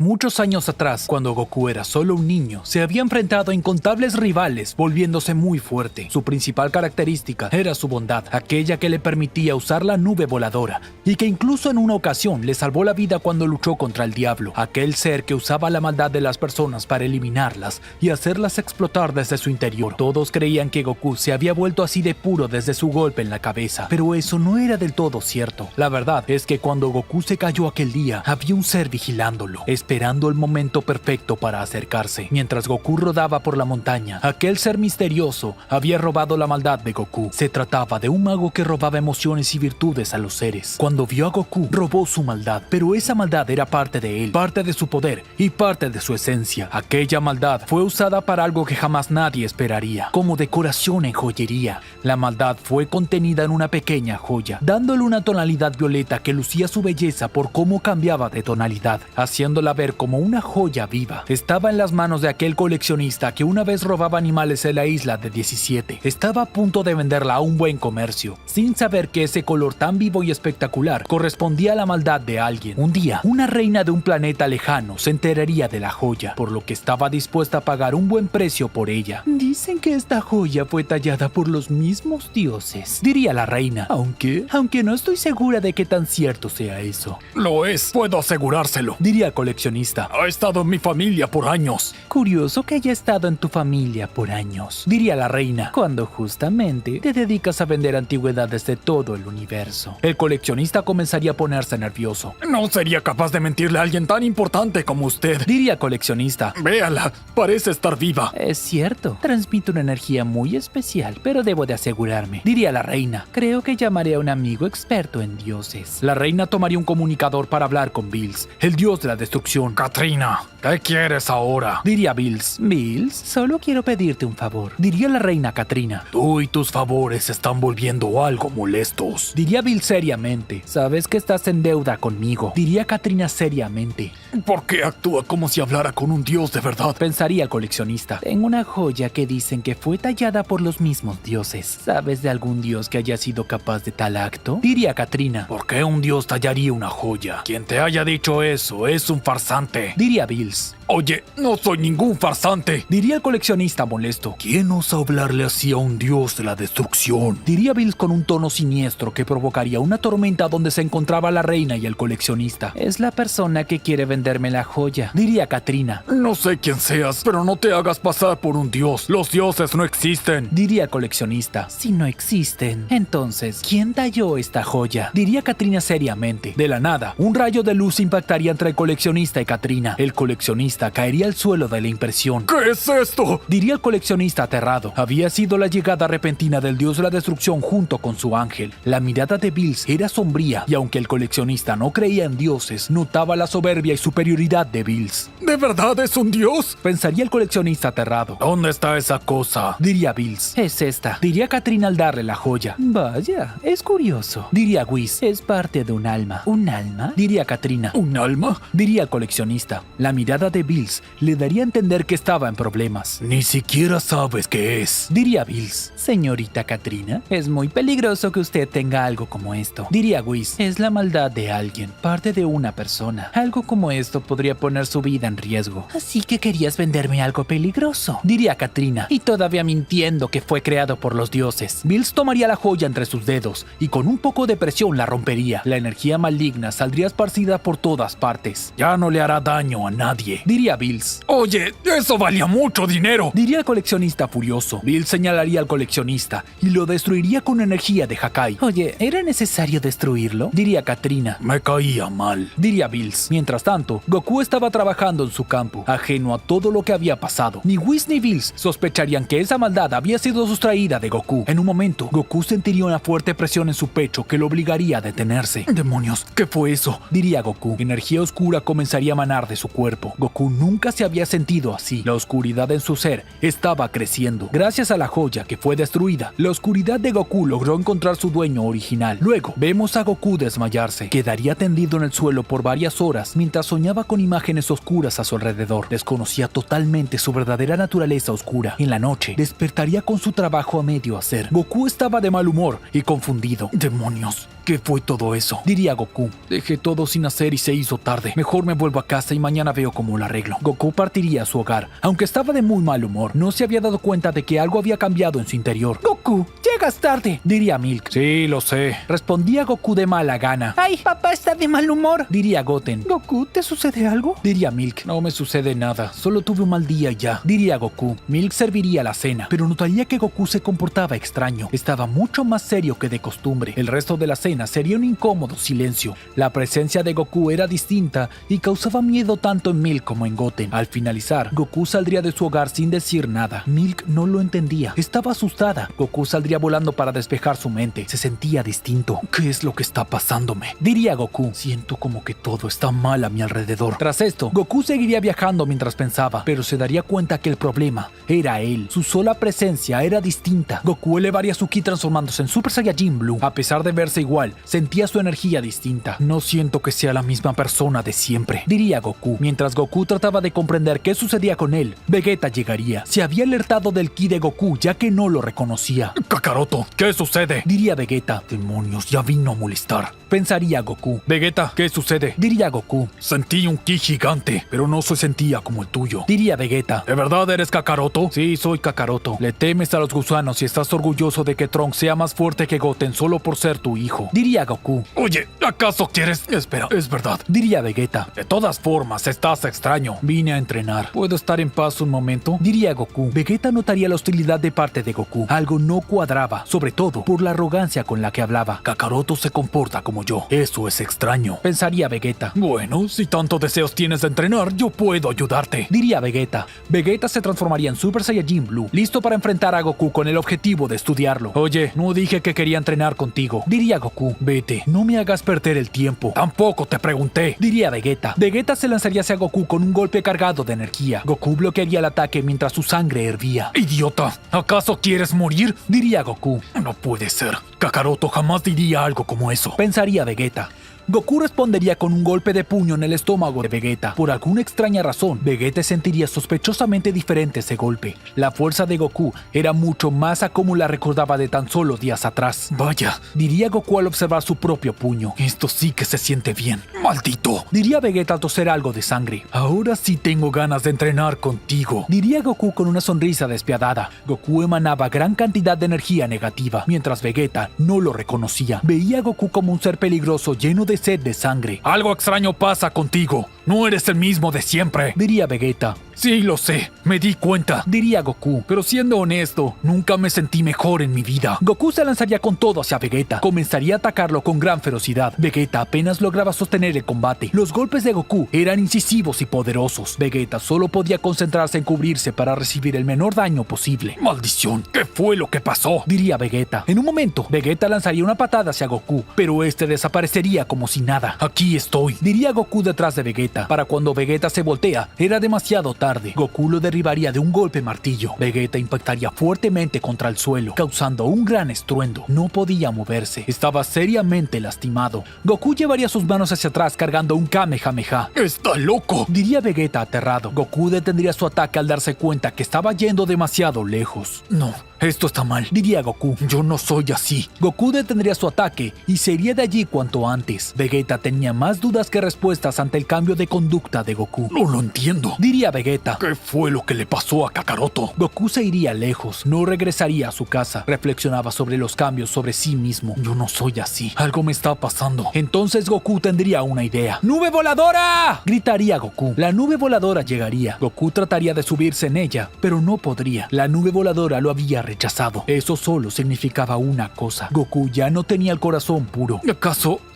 Muchos años atrás, cuando Goku era solo un niño, se había enfrentado a incontables rivales, volviéndose muy fuerte. Su principal característica era su bondad, aquella que le permitía usar la nube voladora, y que incluso en una ocasión le salvó la vida cuando luchó contra el diablo, aquel ser que usaba la maldad de las personas para eliminarlas y hacerlas explotar desde su interior. Todos creían que Goku se había vuelto así de puro desde su golpe en la cabeza, pero eso no era del todo cierto. La verdad es que cuando Goku se cayó aquel día, había un ser vigilándolo, esperando el momento perfecto para acercarse. Mientras Goku rodaba por la montaña, aquel ser misterioso había robado la maldad de Goku. Se trataba de un mago que robaba emociones y virtudes a los seres. Cuando vio a Goku, robó su maldad, pero esa maldad era parte de él, parte de su poder y parte de su esencia. Aquella maldad fue usada para algo que jamás nadie esperaría, como decoración en joyería. La maldad fue contenida en una pequeña joya, dándole una tonalidad violeta que lucía su belleza por cómo cambiaba de tonalidad, haciéndola ver como una joya viva. Estaba en las manos de aquel coleccionista que una vez robaba animales en la isla de 17. Estaba a punto de venderla a un buen comercio, sin saber que ese color tan vivo y espectacular correspondía a la maldad de alguien. Un día, una reina de un planeta lejano se enteraría de la joya, por lo que estaba dispuesta a pagar un buen precio por ella. Dicen que esta joya fue tallada por los mismos dioses, diría la reina, aunque no estoy segura de que tan cierto sea eso. Lo es, puedo asegurárselo, diría el coleccionista. Ha estado en mi familia por años. Curioso que haya estado en tu familia por años, diría la reina, cuando justamente te dedicas a vender antigüedades de todo el universo. El coleccionista comenzaría a ponerse nervioso. No sería capaz de mentirle a alguien tan importante como usted, diría el coleccionista. Véala, parece estar viva. Es cierto, transmite una energía muy especial, pero debo de asegurarme, diría la reina. Creo que llamaré a un amigo experto en dioses. La reina tomaría un comunicador para hablar con Bills, el dios de la destrucción. Katrina, ¿qué quieres ahora?, diría Bills. Bills, solo quiero pedirte un favor, diría la reina Katrina. Tú y tus favores se están volviendo algo molestos, diría Bills seriamente. Sabes que estás en deuda conmigo, diría Katrina seriamente. ¿Por qué actúa como si hablara con un dios de verdad?, pensaría el coleccionista. Tengo una joya que dicen que fue tallada por los mismos dioses. ¿Sabes de algún dios que haya sido capaz de tal acto?, diría Katrina. ¿Por qué un dios tallaría una joya? Quien te haya dicho eso es un farsante, diría Bills. Oye, no soy ningún farsante, diría el coleccionista molesto. ¿Quién osa hablarle así a un dios de la destrucción?, diría Bills con un tono siniestro que provocaría una tormenta donde se encontraba la reina y el coleccionista. Es la persona que quiere venderme la joya, diría Katrina. No sé quién seas, pero no te hagas pasar por un dios. Los dioses no existen, diría el coleccionista. Si no existen, entonces, ¿quién talló esta joya?, diría Katrina seriamente. De la nada, un rayo de luz impactaría entre el coleccionista y Katrina. El coleccionista caería al suelo de la impresión. ¿Qué es esto?, diría el coleccionista aterrado. Había sido la llegada repentina del dios de la destrucción junto con su ángel. La mirada de Bills era sombría, y aunque el coleccionista no creía en dioses, notaba la soberbia y superioridad de Bills. ¿De verdad es un dios?, pensaría el coleccionista aterrado. ¿Dónde está esa cosa?, diría Bills. Es esta, diría Katrina al darle la joya. Vaya, es curioso, diría Whis. Es parte de un alma. ¿Un alma?, diría Katrina. ¿Un alma?, diría el coleccionista. La mirada de Bills le daría a entender que estaba en problemas. Ni siquiera sabes qué es, diría Bills. Señorita Katrina, es muy peligroso que usted tenga algo como esto, diría Whis. Es la maldad de alguien, parte de una persona. Algo como esto podría poner su vida en riesgo. Así que querías venderme algo peligroso, diría Katrina, y todavía mintiendo que fue creado por los dioses. Bills tomaría la joya entre sus dedos y con un poco de presión la rompería. La energía maligna saldría esparcida por todas partes. Ya no le hará daño a nadie, diría Bills. Oye, eso valía mucho dinero, diría el coleccionista furioso. Bills señalaría al coleccionista y lo destruiría con energía de Hakai. Oye, ¿era necesario destruirlo?, diría Katrina. Me caía mal, diría Bills. Mientras tanto, Goku estaba trabajando en su campo, ajeno a todo lo que había pasado. Ni Whis ni Bills sospecharían que esa maldad había sido sustraída de Goku. En un momento, Goku sentiría una fuerte presión en su pecho que lo obligaría a detenerse. ¡Demonios! ¿Qué fue eso?, diría Goku. Energía oscura comenzaría a emanar de su cuerpo. Goku nunca se había sentido así. La oscuridad en su ser estaba creciendo. Gracias a la joya que fue destruida, la oscuridad de Goku logró encontrar su dueño original. Luego, vemos a Goku desmayarse. Quedaría tendido en el suelo por varias horas mientras soñaba con imágenes oscuras a su alrededor. Desconocía totalmente su verdadera naturaleza oscura. En la noche, despertaría con su trabajo a medio hacer. Goku estaba de mal humor y confundido. ¡Demonios! ¿Qué fue todo eso?, diría Goku. Dejé todo sin hacer y se hizo tarde. Mejor me vuelvo vuelvo a casa y mañana veo cómo lo arreglo. Goku partiría a su hogar. Aunque estaba de muy mal humor, no se había dado cuenta de que algo había cambiado en su interior. Goku, llegas tarde, diría Milk. Sí, lo sé. Respondía Goku de mala gana. Ay, papá está de mal humor, diría Goten. Goku, ¿te sucede algo? Diría Milk. No me sucede nada, solo tuve un mal día y ya, diría Goku. Milk serviría la cena, pero notaría que Goku se comportaba extraño. Estaba mucho más serio que de costumbre. El resto de la cena sería un incómodo silencio. La presencia de Goku era distinta y causaba miedo tanto en Milk como en Goten. Al finalizar, Goku saldría de su hogar sin decir nada. Milk no lo entendía. Estaba asustada. Goku saldría volando para despejar su mente. Se sentía distinto. ¿Qué es lo que está pasándome?, diría Goku. Siento como que todo está mal a mi alrededor. Tras esto, Goku seguiría viajando mientras pensaba, pero se daría cuenta que el problema era él. Su sola presencia era distinta. Goku elevaría su ki transformándose en Super Saiyajin Blue. A pesar de verse igual, sentía su energía distinta. No siento que sea la misma persona de siempre, diría Goku. Mientras Goku trataba de comprender qué sucedía con él, Vegeta llegaría. Se había alertado del ki de Goku ya que no lo reconocía. Kakaroto, ¿qué sucede? Diría Vegeta. Demonios, ya vino a molestar, pensaría Goku. Vegeta, ¿qué sucede? Diría Goku. Sentí un ki gigante, pero no se sentía como el tuyo, diría Vegeta. ¿De verdad eres Kakaroto? Sí, soy Kakaroto. Le temes a los gusanos y estás orgulloso de que Trunks sea más fuerte que Goten solo por ser tu hijo, diría Goku. Oye, ¿acaso quieres? Espera, es verdad, diría Vegeta. De todas formas, estás extraño. Vine a entrenar. ¿Puedo estar en paz un momento?, diría Goku. Vegeta notaría la hostilidad de parte de Goku. Algo no cuadraba, sobre todo por la arrogancia con la que hablaba. Kakaroto se comporta como yo. Eso es extraño, pensaría Vegeta. Bueno, si tantos deseos tienes de entrenar, yo puedo ayudarte, diría Vegeta. Vegeta se transformaría en Super Saiyajin Blue, listo para enfrentar a Goku con el objetivo de estudiarlo. Oye, no dije que quería entrenar contigo, diría Goku. Vete, no me hagas perder el tiempo. Tampoco te pregunté, diría Vegeta. Vegeta se lanzaría hacia Goku con un golpe cargado de energía. Goku bloquearía el ataque mientras su sangre hervía. ¡Idiota! ¿Acaso quieres morir?, diría Goku. No puede ser. Kakaroto jamás diría algo como eso, pensaría Vegeta. Goku respondería con un golpe de puño en el estómago de Vegeta. Por alguna extraña razón, Vegeta sentiría sospechosamente diferente ese golpe. La fuerza de Goku era mucho más a como la recordaba de tan solo días atrás. Vaya, diría Goku al observar su propio puño. Esto sí que se siente bien. ¡Maldito!, diría Vegeta al toser algo de sangre. Ahora sí tengo ganas de entrenar contigo, diría Goku con una sonrisa despiadada. Goku emanaba gran cantidad de energía negativa, mientras Vegeta no lo reconocía. Veía a Goku como un ser peligroso lleno de sed de sangre. Algo extraño pasa contigo. No eres el mismo de siempre, diría Vegeta. Sí, lo sé, me di cuenta, diría Goku. Pero siendo honesto, nunca me sentí mejor en mi vida. Goku se lanzaría con todo hacia Vegeta. Comenzaría a atacarlo con gran ferocidad. Vegeta apenas lograba sostener el combate. Los golpes de Goku eran incisivos y poderosos. Vegeta solo podía concentrarse en cubrirse para recibir el menor daño posible. ¡Maldición! ¿Qué fue lo que pasó?, diría Vegeta. En un momento, Vegeta lanzaría una patada hacia Goku, pero este desaparecería como si nada. Aquí estoy, diría Goku detrás de Vegeta. Para cuando Vegeta se voltea, era demasiado tarde. Goku lo derribaría de un golpe martillo. Vegeta impactaría fuertemente contra el suelo, causando un gran estruendo. No podía moverse. Estaba seriamente lastimado. Goku llevaría sus manos hacia atrás cargando un Kamehameha. ¡Está loco!, diría Vegeta aterrado. Goku detendría su ataque al darse cuenta que estaba yendo demasiado lejos. No, esto está mal, diría Goku. Yo no soy así. Goku detendría su ataque y se iría de allí cuanto antes. Vegeta tenía más dudas que respuestas ante el cambio de conducta de Goku. No lo entiendo, diría Vegeta. ¿Qué fue lo que le pasó a Kakaroto? Goku se iría lejos, no regresaría a su casa. Reflexionaba sobre los cambios sobre sí mismo. Yo no soy así, algo me está pasando. Entonces Goku tendría una idea. ¡Nube voladora!, gritaría Goku. La nube voladora llegaría. Goku trataría de subirse en ella, pero no podría. La nube voladora lo había rechazado. Eso solo significaba una cosa: Goku ya no tenía el corazón puro.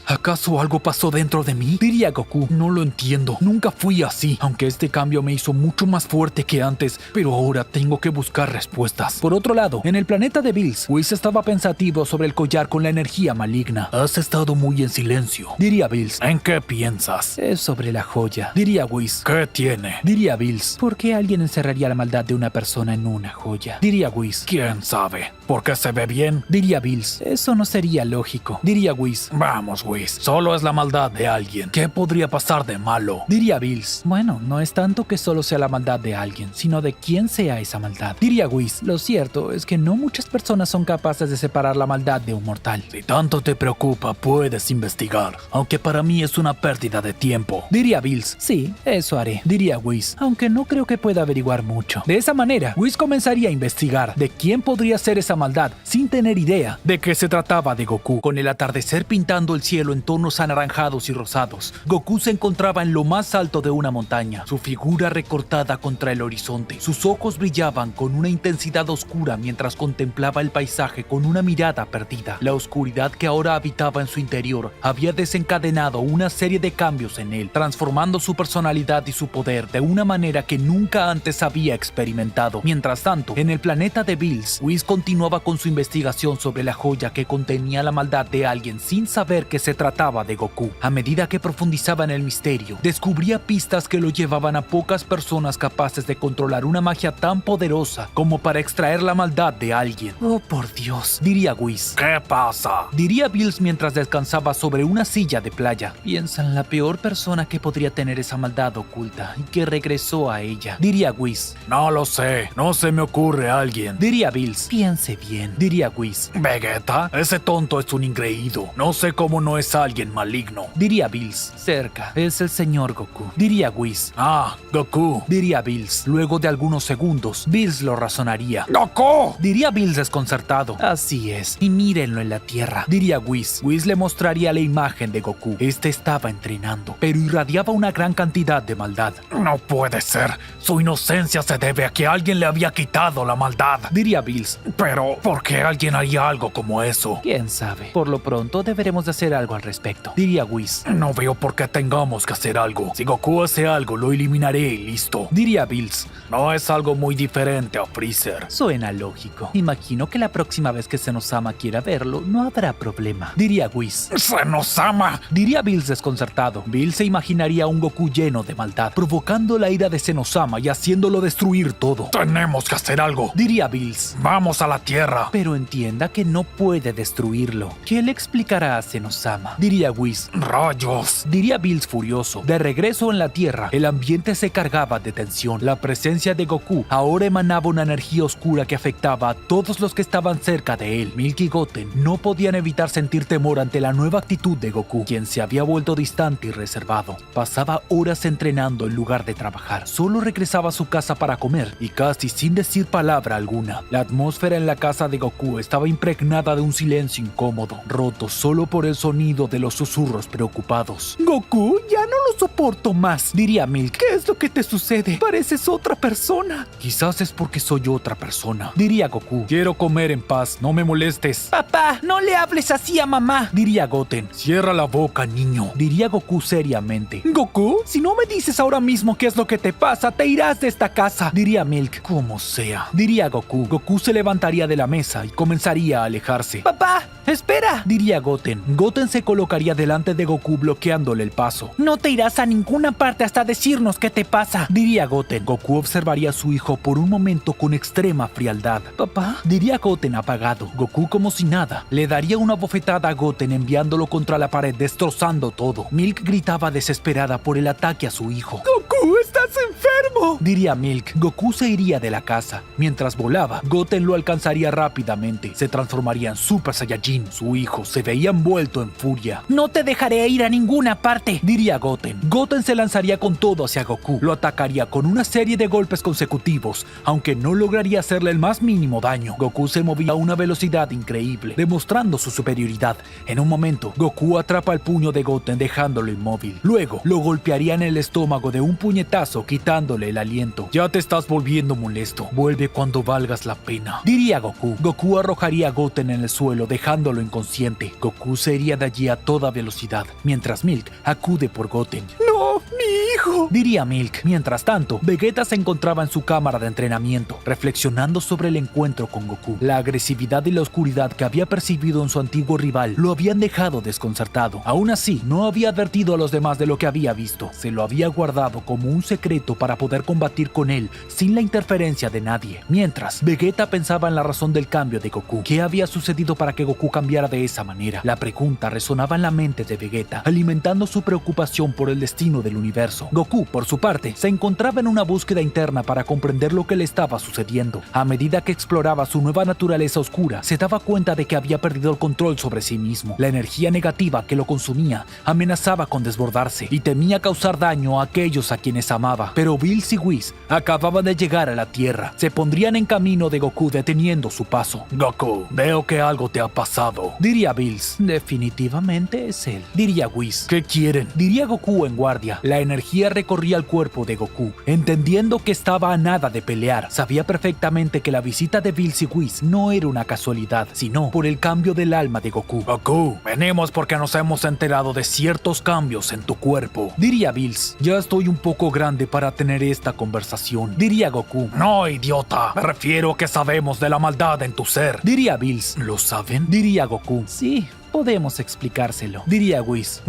¿Acaso algo pasó dentro de mí?, diría Goku. No lo entiendo, nunca fui así, aunque este cambio me hizo mucho más fuerte que antes, pero ahora tengo que buscar respuestas. Por otro lado, en el planeta de Bills, Whis estaba pensativo sobre el collar con la energía maligna. Has estado muy en silencio, diría Bills. ¿En qué piensas? Es sobre la joya, diría Whis. ¿Qué tiene?, diría Bills. ¿Por qué alguien encerraría la maldad de una persona en una joya?, diría Whis. ¿Quién sabe? ¿Por qué se ve bien?, diría Bills. Eso no sería lógico, diría Whis. Vamos, Whis. Whis. Solo es la maldad de alguien. ¿Qué podría pasar de malo? Diría Bills. Bueno, no es tanto que solo sea la maldad de alguien, sino de quién sea esa maldad. Diría Whis. Lo cierto es que no muchas personas son capaces de separar la maldad de un mortal. Si tanto te preocupa, puedes investigar, aunque para mí es una pérdida de tiempo. Diría Bills. Sí, eso haré. Diría Whis, aunque no creo que pueda averiguar mucho. De esa manera, Whis comenzaría a investigar de quién podría ser esa maldad sin tener idea de que se trataba de Goku. Con el atardecer pintando el cielo en tonos anaranjados y rosados, Goku se encontraba en lo más alto de una montaña, su figura recortada contra el horizonte. Sus ojos brillaban con una intensidad oscura mientras contemplaba el paisaje con una mirada perdida. La oscuridad que ahora habitaba en su interior había desencadenado una serie de cambios en él, transformando su personalidad y su poder de una manera que nunca antes había experimentado. Mientras tanto, en el planeta de Bills, Whis continuaba con su investigación sobre la joya que contenía la maldad de alguien sin saber que se trataba de Goku. A medida que profundizaba en el misterio, descubría pistas que lo llevaban a pocas personas capaces de controlar una magia tan poderosa como para extraer la maldad de alguien. Oh, por Dios, diría Whis. ¿Qué pasa? Diría Bills mientras descansaba sobre una silla de playa. Piensa en la peor persona que podría tener esa maldad oculta y que regresó a ella. Diría Whis. No lo sé, no se me ocurre alguien. Diría Bills. Piense bien. Diría Whis. ¿Vegeta? Ese tonto es un ingreído. No sé cómo no es alguien maligno. Diría Bills. Cerca. Es el señor Goku. Diría Whis. Ah, Goku. Diría Bills. Luego de algunos segundos, Bills lo razonaría. ¡Goku! Diría Bills desconcertado. Así es. Y mírenlo en la tierra. Diría Whis. Whis le mostraría la imagen de Goku. Este estaba entrenando, pero irradiaba una gran cantidad de maldad. No puede ser. Su inocencia se debe a que alguien le había quitado la maldad. Diría Bills. Pero, ¿por qué alguien haría algo como eso? ¿Quién sabe? Por lo pronto deberemos de hacer algo al respecto. Diría Whis. No veo por qué tengamos que hacer algo. Si Goku hace algo, lo eliminaré y listo. Diría Bills. No es algo muy diferente a Freezer. Suena lógico. Imagino que la próxima vez que Zenosama quiera verlo, no habrá problema. Diría Whis. ¡Zenosama! Diría Bills desconcertado. Bills se imaginaría un Goku lleno de maldad, provocando la ira de Zenosama y haciéndolo destruir todo. Tenemos que hacer algo. Diría Bills. Vamos a la Tierra. Pero entienda que no puede destruirlo. ¿Qué le explicará a Zenosama? Diría Whis. ¡Rayos! Diría Bills furioso. De regreso en la Tierra, el ambiente se cargaba de tensión. La presencia de Goku ahora emanaba una energía oscura que afectaba a todos los que estaban cerca de él. Milk y Goten no podían evitar sentir temor ante la nueva actitud de Goku, quien se había vuelto distante y reservado. Pasaba horas entrenando en lugar de trabajar. Solo regresaba a su casa para comer y casi sin decir palabra alguna. La atmósfera en la casa de Goku estaba impregnada de un silencio incómodo, roto solo por el sonido de los susurros preocupados. Goku, ya no lo soporto más, diría Milk. ¿Qué es lo que te sucede? Pareces otra persona. Quizás es porque soy otra persona, diría Goku. Quiero comer en paz, no me molestes. Papá, no le hables así a mamá, diría Goten. Cierra la boca, niño, diría Goku seriamente. Goku, si no me dices ahora mismo qué es lo que te pasa, te irás de esta casa, diría Milk. Como sea, diría Goku. Goku se levantaría de la mesa y comenzaría a alejarse. Papá, espera, diría Goten. Goten se colocaría delante de Goku bloqueándole el paso. No te irás a ninguna parte hasta decirnos qué te pasa, diría Goten. Goku observaría a su hijo por un momento con extrema frialdad. Papá, diría Goten apagado. Goku, como si nada, le daría una bofetada a Goten enviándolo contra la pared, destrozando todo. Milk gritaba desesperada por el ataque a su hijo. ¡Goku, estás enfermo!, diría Milk. Goku se iría de la casa. Mientras volaba, Goten lo alcanzaría rápidamente. Se transformaría en Super Saiyajin. Su hijo se veía envuelto en furia. No te dejaré ir a ninguna parte, diría Goten. Goten se lanzaría con todo hacia Goku. Lo atacaría con una serie de golpes consecutivos, aunque no lograría hacerle el más mínimo daño. Goku se movía a una velocidad increíble, demostrando su superioridad. En un momento, Goku atrapa el puño de Goten dejándolo inmóvil. Luego, lo golpearía en el estómago de un puñetazo, quitándole el aliento. Ya te estás volviendo molesto. Vuelve cuando valgas la pena, diría Goku. Goku arrojaría a Goten en el suelo, dejándolo inconsciente. Goku se iría de allí a toda velocidad, mientras Milk acude por Goten. ¡No, mi hijo! hijo, diría Milk. Mientras tanto, Vegeta se encontraba en su cámara de entrenamiento, reflexionando sobre el encuentro con Goku. La agresividad y la oscuridad que había percibido en su antiguo rival lo habían dejado desconcertado. Aún así, no había advertido a los demás de lo que había visto. Se lo había guardado como un secreto para poder combatir con él sin la interferencia de nadie. Mientras, Vegeta pensaba en la razón del cambio de Goku. ¿Qué había sucedido para que Goku cambiara de esa manera? La pregunta resonaba en la mente de Vegeta, alimentando su preocupación por el destino del universo. Goku, por su parte, se encontraba en una búsqueda interna para comprender lo que le estaba sucediendo. A medida que exploraba su nueva naturaleza oscura, se daba cuenta de que había perdido el control sobre sí mismo. La energía negativa que lo consumía amenazaba con desbordarse y temía causar daño a aquellos a quienes amaba. Pero Bills y Whis acababan de llegar a la Tierra. Se pondrían en camino de Goku deteniendo su paso. Goku, veo que algo te ha pasado, diría Bills. Definitivamente es él, diría Whis. ¿Qué quieren? Diría Goku en guardia. La energía recorría el cuerpo de Goku, entendiendo que estaba a nada de pelear. Sabía perfectamente que la visita de Bills y Whis no era una casualidad, sino por el cambio del alma de Goku. Goku, venimos porque nos hemos enterado de ciertos cambios en tu cuerpo, diría Bills. Ya estoy un poco grande para tener esta conversación, diría Goku. No, idiota, me refiero a que sabemos de la maldad en tu ser, diría Bills. ¿Lo saben? Diría Goku. Sí, podemos explicárselo, diría Whis.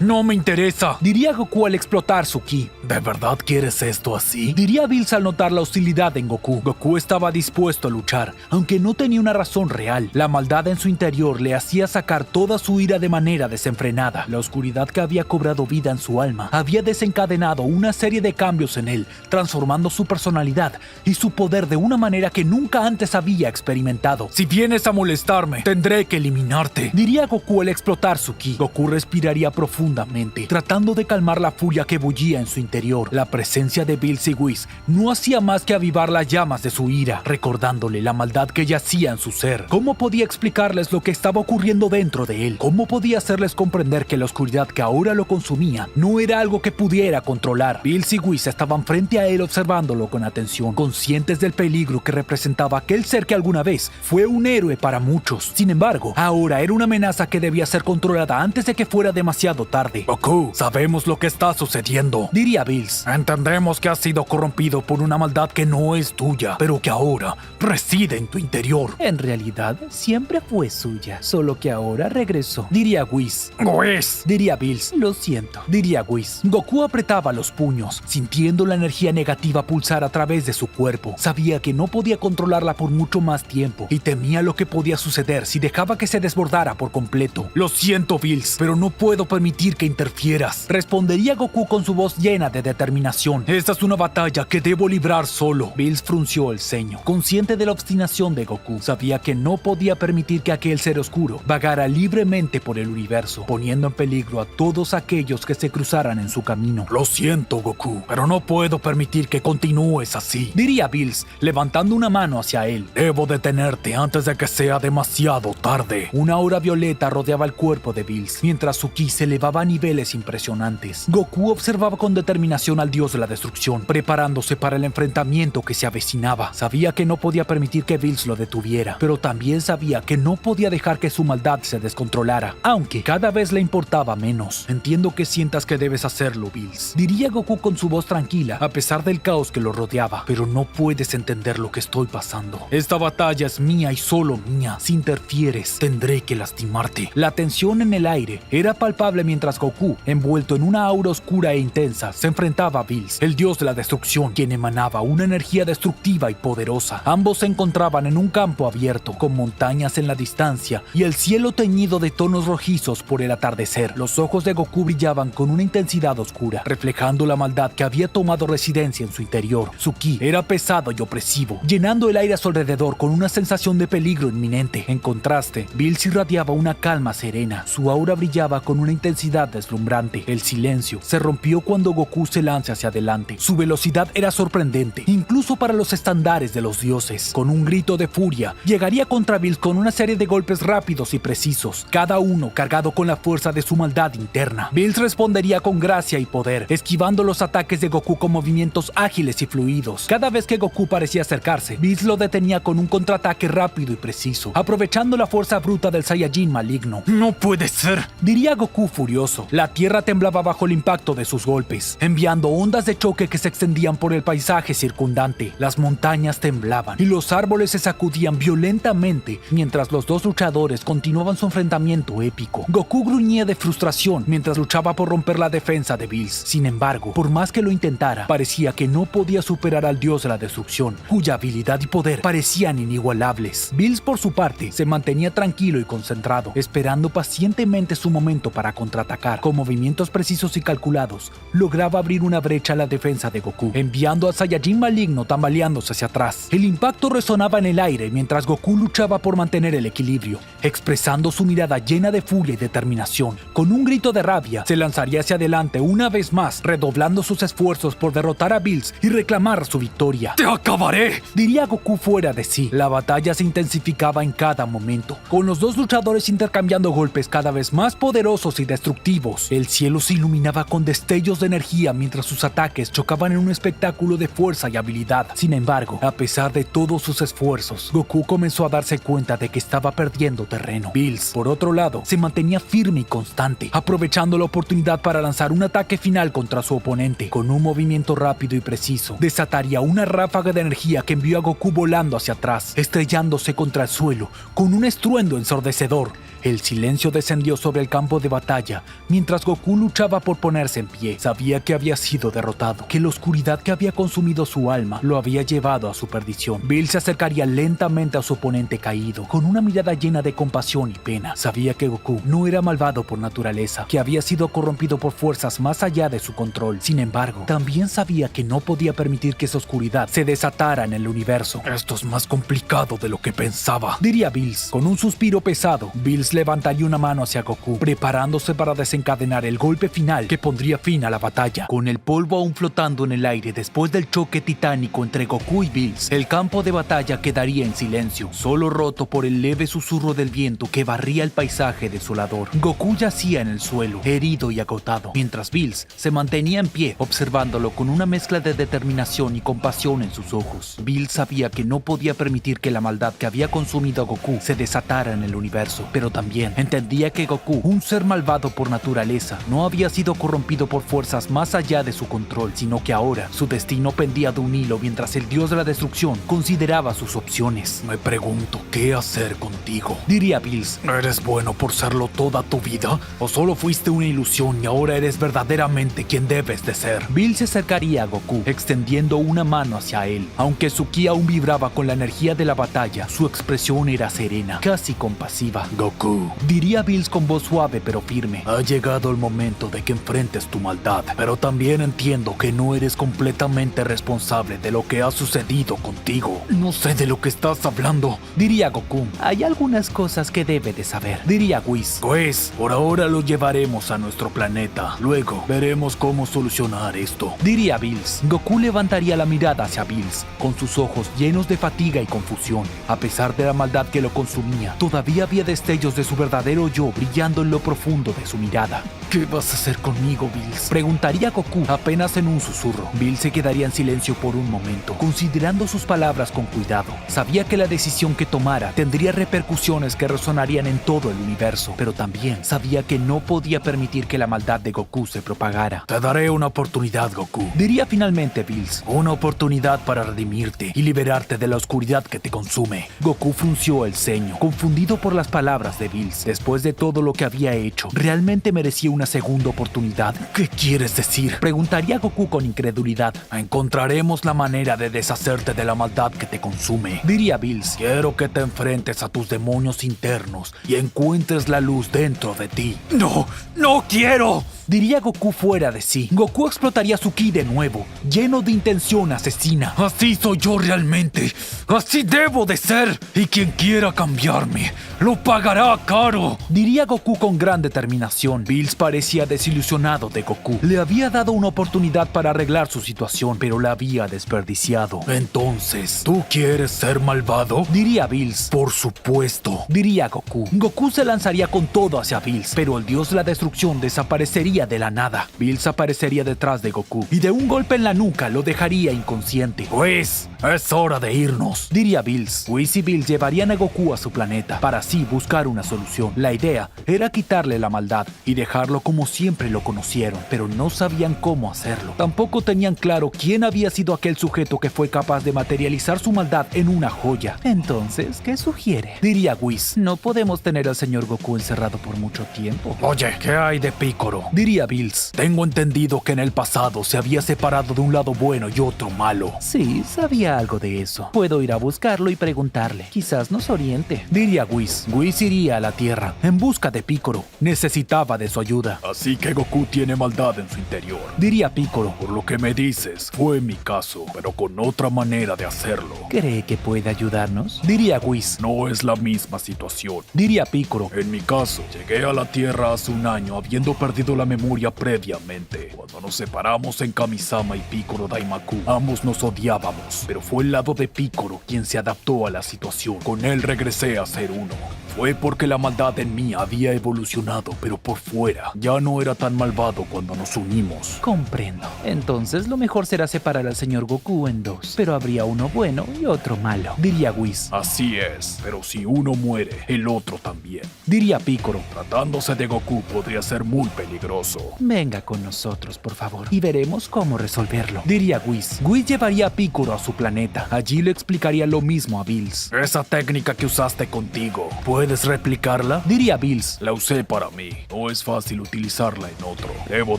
No me interesa, diría Goku al explotar su ki. ¿De verdad quieres esto así? Diría Bills al notar la hostilidad en Goku. Goku estaba dispuesto a luchar, aunque no tenía una razón real. La maldad en su interior le hacía sacar toda su ira de manera desenfrenada. La oscuridad que había cobrado vida en su alma había desencadenado una serie de cambios en él, transformando su personalidad y su poder de una manera que nunca antes había experimentado. Si vienes a molestarme, tendré que eliminarte, diría Goku al explotar su ki. Goku respiraría profundamente, tratando de calmar la furia que bullía en su interior. La presencia de Bills y Whis no hacía más que avivar las llamas de su ira, recordándole la maldad que yacía en su ser. ¿Cómo podía explicarles lo que estaba ocurriendo dentro de él? ¿Cómo podía hacerles comprender que la oscuridad que ahora lo consumía no era algo que pudiera controlar? Bills y Whis estaban frente a él observándolo con atención, conscientes del peligro que representaba aquel ser que alguna vez fue un héroe para muchos. Sin embargo, ahora era una amenaza que debía ser controlada antes de que fuera demasiado tarde. Goku, sabemos lo que está sucediendo, diría Bills. Entendemos que has sido corrompido por una maldad que no es tuya, pero que ahora reside en tu interior. En realidad, siempre fue suya, solo que ahora regresó, diría Whis. Whis, diría Bills. Lo siento, diría Whis. Goku apretaba los puños, sintiendo la energía negativa pulsar a través de su cuerpo. Sabía que no podía controlarla por mucho más tiempo y temía lo que podía suceder si dejaba que se desbordara por completo. Lo siento, Bills, pero no puedo permitir que interfieras, respondería Goku con su voz llena de determinación. Esta es una batalla que debo librar solo. Bills frunció el ceño, consciente de la obstinación de Goku. Sabía que no podía permitir que aquel ser oscuro vagara libremente por el universo, poniendo en peligro a todos aquellos que se cruzaran en su camino. Lo siento, Goku, pero no puedo permitir que continúes así, diría Bills, levantando una mano hacia él. Debo detenerte antes de que sea demasiado tarde. Una aura violeta rodeaba el cuerpo de Bills, mientras su ki se elevaba a niveles impresionantes. Goku observaba con determinación al dios de la destrucción, preparándose para el enfrentamiento que se avecinaba. Sabía que no podía permitir que Bills lo detuviera, pero también sabía que no podía dejar que su maldad se descontrolara, aunque cada vez le importaba menos. Entiendo que sientas que debes hacerlo, Bills, diría Goku con su voz tranquila, a pesar del caos que lo rodeaba, pero no puedes entender lo que estoy pasando. Esta batalla es mía y solo mía. Si interfieres, tendré que lastimarte. La tensión en el aire era palpable mientras Goku, envuelto en una aura oscura e intensa, se enfrentaba a Bills, el dios de la destrucción, quien emanaba una energía destructiva y poderosa. Ambos se encontraban en un campo abierto, con montañas en la distancia y el cielo teñido de tonos rojizos por el atardecer. Los ojos de Goku brillaban con una intensidad oscura, reflejando la maldad que había tomado residencia en su interior. Su ki era pesado y opresivo, llenando el aire a su alrededor con una sensación de peligro inminente. En contraste, Bills irradiaba una calma serena. Su aura brillaba con una intensidad deslumbrante. El silencio se rompió cuando Goku se lanza hacia adelante. Su velocidad era sorprendente, incluso para los estándares de los dioses. Con un grito de furia, llegaría contra Bills con una serie de golpes rápidos y precisos, cada uno cargado con la fuerza de su maldad interna. Bills respondería con gracia y poder, esquivando los ataques de Goku con movimientos ágiles y fluidos. Cada vez que Goku parecía acercarse, Bills lo detenía con un contraataque rápido y preciso, aprovechando la fuerza bruta del Saiyajin Saiyajin maligno. ¡No puede ser! Diría Goku furioso. La tierra temblaba bajo el impacto de sus golpes, enviando ondas de choque que se extendían por el paisaje circundante. Las montañas temblaban y los árboles se sacudían violentamente mientras los dos luchadores continuaban su enfrentamiento épico. Goku gruñía de frustración mientras luchaba por romper la defensa de Bills. Sin embargo, por más que lo intentara, parecía que no podía superar al dios de la destrucción, cuya habilidad y poder parecían inigualables. Bills, por su parte, se mantenía tranquilo y concentrado, esperando pacientemente su momento para contraatacar. Con movimientos precisos y calculados, lograba abrir una brecha a la defensa de Goku, enviando al Saiyajin maligno tambaleándose hacia atrás. El impacto resonaba en el aire mientras Goku luchaba por mantener el equilibrio, expresando su mirada llena de furia y determinación. Con un grito de rabia, se lanzaría hacia adelante una vez más, redoblando sus esfuerzos por derrotar a Bills y reclamar su victoria. ¡Te acabaré!, diría Goku fuera de sí. La batalla se intensificaba en cada momento, con los dos luchadores intercambiando golpes cada vez más poderosos y destructivos. El cielo se iluminaba con destellos de energía mientras sus ataques chocaban en un espectáculo de fuerza y habilidad. Sin embargo, a pesar de todos sus esfuerzos, Goku comenzó a darse cuenta de que estaba perdiendo terreno. Bills, por otro lado, se mantenía firme y constante, aprovechando la oportunidad para lanzar un ataque final contra su oponente. Con un movimiento rápido y preciso, desataría una ráfaga de energía que envió a Goku volando hacia atrás, estrellándose contra el suelo con un estruendo ensordecedor. El silencio descendió sobre el campo de batalla mientras Goku luchaba por ponerse en pie. Sabía que había sido derrotado, que la oscuridad que había consumido su alma lo había llevado a su perdición. Bills se acercaría lentamente a su oponente caído, con una mirada llena de compasión y pena. Sabía que Goku no era malvado por naturaleza, que había sido corrompido por fuerzas más allá de su control. Sin embargo, también sabía que no podía permitir que esa oscuridad se desatara en el universo. Esto es más complicado de lo que pensaba, diría Bills. Con un suspiro pesado, Bills levantaría una mano hacia Goku, preparándose para desencadenar el golpe final que pondría fin a la batalla. Con el polvo aún flotando en el aire después del choque titánico entre Goku y Bills, el campo de batalla quedaría en silencio, solo roto por el leve susurro del viento que barría el paisaje desolador. Goku yacía en el suelo, herido y agotado, mientras Bills se mantenía en pie, observándolo con una mezcla de determinación y compasión en sus ojos. Bills sabía que no podía permitir que la maldad que había consumido a Goku se desatara en el universo, pero también entendía que Goku, un ser malvado por naturaleza, no había sido corrompido por fuerzas más allá de su control, sino que ahora su destino pendía de un hilo mientras el dios de la destrucción consideraba sus opciones. Me pregunto qué hacer contigo, diría Bills. ¿Eres bueno por serlo toda tu vida? ¿O solo fuiste una ilusión y ahora eres verdaderamente quien debes de ser? Bills se acercaría a Goku, extendiendo una mano hacia él. Aunque su ki aún vibraba con la energía de la batalla, su expresión era serena, casi compasiva. Goku, diría Bills con voz suave pero firme, ha llegado el momento de que enfrentes tu maldad, pero también entiendo que no eres completamente responsable de lo que ha sucedido contigo. No sé de lo que estás hablando, diría Goku. Hay algunas cosas que debe de saber, diría Whis. Pues, por ahora lo llevaremos a nuestro planeta. Luego veremos cómo solucionar esto, diría Bills. Goku levantaría la mirada hacia Bills, con sus ojos llenos de fatiga y confusión. A pesar de la maldad que lo consumía, todavía había destellos de su verdadero yo brillando en lo profundo de su mirada. ¿Qué vas a hacer conmigo, Bills?, preguntaría Goku apenas en un susurro. Bills se quedaría en silencio por un momento, considerando sus palabras con cuidado. Sabía que la decisión que tomara tendría repercusiones que resonarían en todo el universo, pero también sabía que no podía permitir que la maldad de Goku se propagara. Te daré una oportunidad, Goku, diría finalmente Bills. Una oportunidad para redimirte y liberarte de la oscuridad que te consume. Goku frunció el ceño, confundido por las palabras de Bills. Después de todo lo que había hecho, realmente merecía una segunda oportunidad. ¿Qué quieres decir?, preguntaría Goku con incredulidad. Encontraremos la manera de deshacerte de la maldad que te consume, diría Bills. Quiero que te enfrentes a tus demonios internos y encuentres la luz dentro de ti. ¡No! ¡No quiero!, diría Goku fuera de sí. Goku explotaría su ki de nuevo, lleno de intención asesina. Así soy yo realmente. Así debo de ser. Y quien quiera cambiarme, lo pagará caro, diría Goku con gran determinación. Bills parecía desilusionado de Goku. Le había dado una oportunidad para arreglar su situación, pero la había desperdiciado. Entonces, ¿tú quieres ser malvado?, diría Bills. Por supuesto, diría Goku. Goku se lanzaría con todo hacia Bills, pero el dios de la destrucción desaparecería de la nada. Bills aparecería detrás de Goku y de un golpe en la nuca lo dejaría inconsciente. Pues, es hora de irnos, diría Bills. Whis y Bills llevarían a Goku a su planeta para así buscar una solución. La idea era quitarle la maldad y dejarlo como siempre lo conocieron, pero no sabían cómo hacerlo. Tampoco tenían claro quién había sido aquel sujeto que fue capaz de materializar su maldad en una joya. Entonces, ¿qué sugiere? Diría Whis. No podemos tener al señor Goku encerrado por mucho tiempo. Oye, ¿qué hay de Piccolo? Diría Bills. Tengo entendido que en el pasado se había separado de un lado bueno y otro malo. Sí, sabía algo de eso. Puedo ir a buscarlo y preguntarle. Quizás nos oriente. Diría Whis. Whis iría a la Tierra en busca de Piccolo. Necesitaba de su ayuda. Así que Goku tiene maldad en su interior. Diría Piccolo. Por lo que me dices, fue mi caso, pero con otra manera de hacerlo. ¿Cree que puede ayudarnos? Diría Whis. No es la misma situación. Diría Piccolo. En mi caso, llegué a la Tierra hace un año habiendo perdido la memoria previamente. Cuando nos separamos en Kamisama y Piccolo Daimaku, ambos nos odiábamos, pero fue el lado de Piccolo quien se adaptó a la situación. Con él regresé a ser uno. Fue porque la maldad en mí había evolucionado, pero por fuera ya no era tan malvado cuando nos unimos. Comprendo. Entonces lo mejor será separar al señor Goku en dos, pero habría uno bueno y otro malo. Diría Whis. Así es, pero si uno muere, el otro también. Diría Piccolo. Tratándose de Goku podría ser muy peligroso. Venga con nosotros, por favor, y veremos cómo resolverlo. Diría Whis. Whis llevaría a Piccolo a su planeta. Allí le explicaría lo mismo a Bills. Esa técnica que usaste contigo, ¿puedes replicarla? Diría Bills. La usé para mí. No es fácil utilizarla en otro. Debo